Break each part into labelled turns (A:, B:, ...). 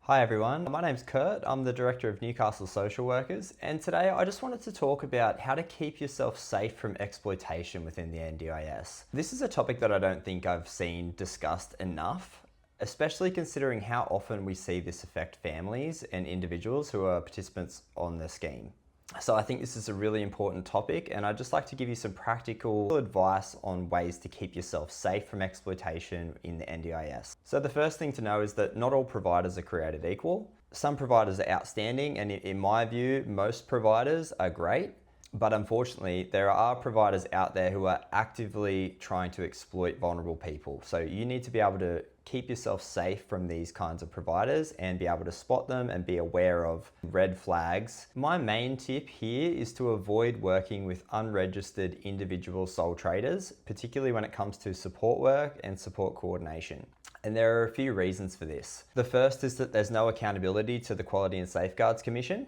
A: Hi everyone, my name's Kurt. I'm the Director of Newcastle Social Workers, and today I just wanted to talk about how to keep yourself safe from exploitation within the NDIS. This is a topic that I don't think I've seen discussed enough, especially considering how often we see this affect families and individuals who are participants on the scheme. So I think this is a really important topic, and I'd just like to give you some practical advice on ways to keep yourself safe from exploitation in the NDIS. So the first thing to know is that not all providers are created equal. Some providers are outstanding, and in my view, most providers are great. But unfortunately, there are providers out there who are actively trying to exploit vulnerable people. So you need to be able to keep yourself safe from these kinds of providers and be able to spot them and be aware of red flags. My main tip here is to avoid working with unregistered individual sole traders, particularly when it comes to support work and support coordination. And there are a few reasons for this. The first is that there's no accountability to the Quality and Safeguards Commission.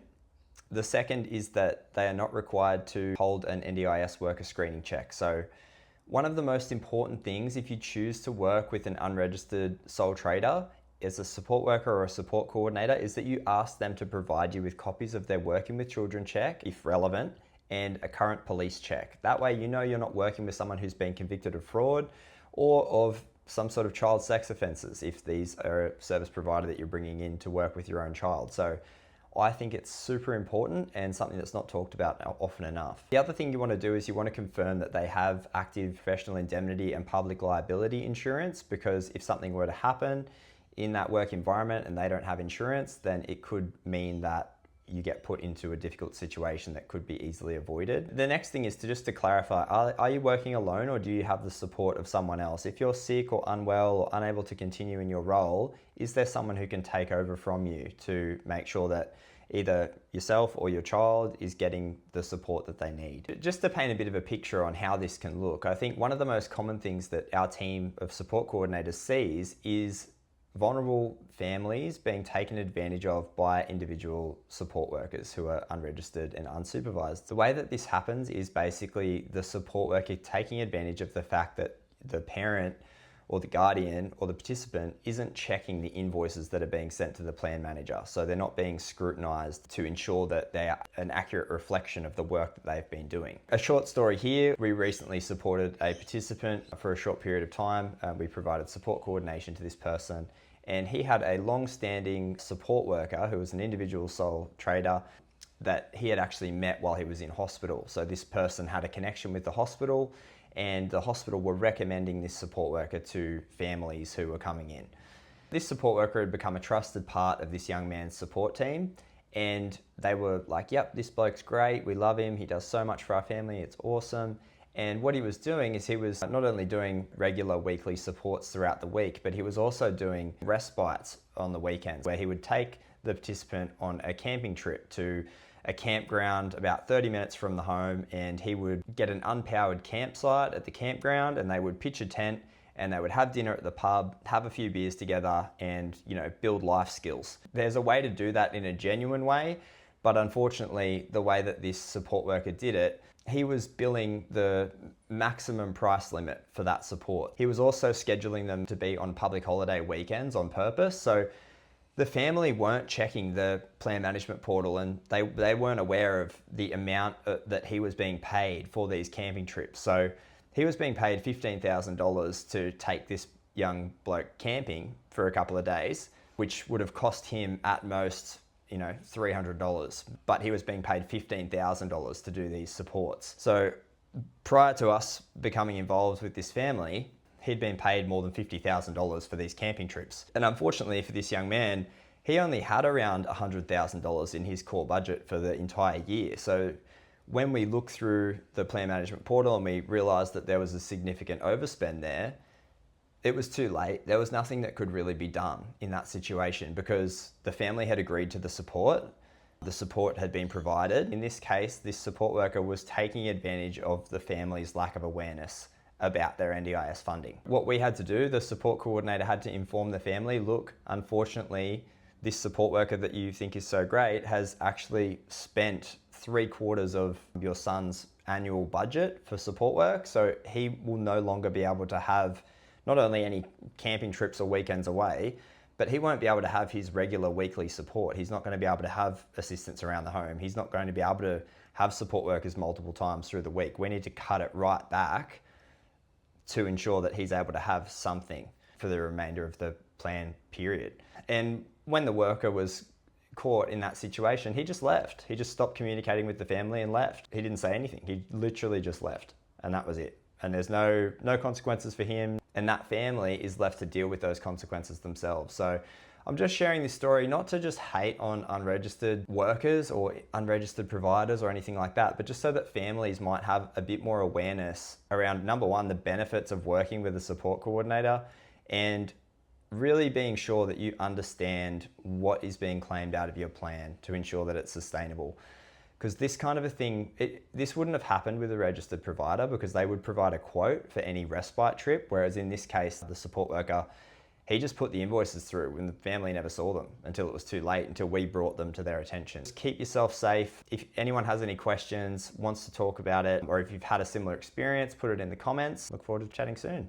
A: The second is that they are not required to hold an NDIS worker screening check. So one of the most important things if you choose to work with an unregistered sole trader as a support worker or a support coordinator is that you ask them to provide you with copies of their working with children check, if relevant, and a current police check. That way you know you're not working with someone who's been convicted of fraud or of some sort of child sex offences if these are a service provider that you're bringing in to work with your own child. So I think it's super important and something that's not talked about often enough. The other thing you want to do is you want to confirm that they have active professional indemnity and public liability insurance, because if something were to happen in that work environment and they don't have insurance, then it could mean that you get put into a difficult situation that could be easily avoided. The next thing is to clarify, are you working alone or do you have the support of someone else? If you're sick or unwell or unable to continue in your role, is there someone who can take over from you to make sure that either yourself or your child is getting the support that they need? Just to paint a bit of a picture on how this can look, I think one of the most common things that our team of support coordinators sees is vulnerable families being taken advantage of by individual support workers who are unregistered and unsupervised. The way that this happens is basically the support worker taking advantage of the fact that the parent or the guardian or the participant isn't checking the invoices that are being sent to the plan manager. So they're not being scrutinised to ensure that they are an accurate reflection of the work that they've been doing. A short story here, we recently supported a participant for a short period of time. We provided support coordination to this person, and he had a long-standing support worker who was an individual sole trader that he had actually met while he was in hospital. So this person had a connection with the hospital, and the hospital were recommending this support worker to families who were coming in. This support worker had become a trusted part of this young man's support team, and they were like, yep, this bloke's great, we love him, he does so much for our family, it's awesome. And what he was doing is he was not only doing regular weekly supports throughout the week, but he was also doing respites on the weekends where he would take the participant on a camping trip to a campground about 30 minutes from the home, and he would get an unpowered campsite at the campground and they would pitch a tent and they would have dinner at the pub, have a few beers together and, build life skills. There's a way to do that in a genuine way, but unfortunately the way that this support worker did it, he was billing the maximum price limit for that support. He was also scheduling them to be on public holiday weekends on purpose. So the family weren't checking the plan management portal, and they weren't aware of the amount that he was being paid for these camping trips. So he was being paid $15,000 to take this young bloke camping for a couple of days, which would have cost him at most $300, but he was being paid $15,000 to do these supports. So prior to us becoming involved with this family, he'd been paid more than $50,000 for these camping trips. And unfortunately for this young man, he only had around $100,000 in his core budget for the entire year. So when we looked through the plan management portal and we realized that there was a significant overspend there, it was too late. There was nothing that could really be done in that situation because the family had agreed to the support. The support had been provided. In this case, this support worker was taking advantage of the family's lack of awareness about their NDIS funding. What we had to do, the support coordinator had to inform the family, look, unfortunately, this support worker that you think is so great has actually spent 3/4 of your son's annual budget for support work. So he will no longer be able to have not only any camping trips or weekends away, but he won't be able to have his regular weekly support. He's not going to be able to have assistants around the home. He's not going to be able to have support workers multiple times through the week. We need to cut it right back to ensure that he's able to have something for the remainder of the plan period. And when the worker was caught in that situation, he just left. He just stopped communicating with the family and left. He didn't say anything. He literally just left, and that was it. And there's no consequences for him, and that family is left to deal with those consequences themselves. So I'm just sharing this story not to just hate on unregistered workers or unregistered providers or anything like that, but just so that families might have a bit more awareness around, number one, the benefits of working with a support coordinator, and really being sure that you understand what is being claimed out of your plan to ensure that it's sustainable. Because this kind of a thing, this wouldn't have happened with a registered provider, because they would provide a quote for any respite trip, whereas in this case, the support worker, he just put the invoices through and the family never saw them until it was too late, until we brought them to their attention. Just keep yourself safe. If anyone has any questions, wants to talk about it, or if you've had a similar experience, put it in the comments. Look forward to chatting soon.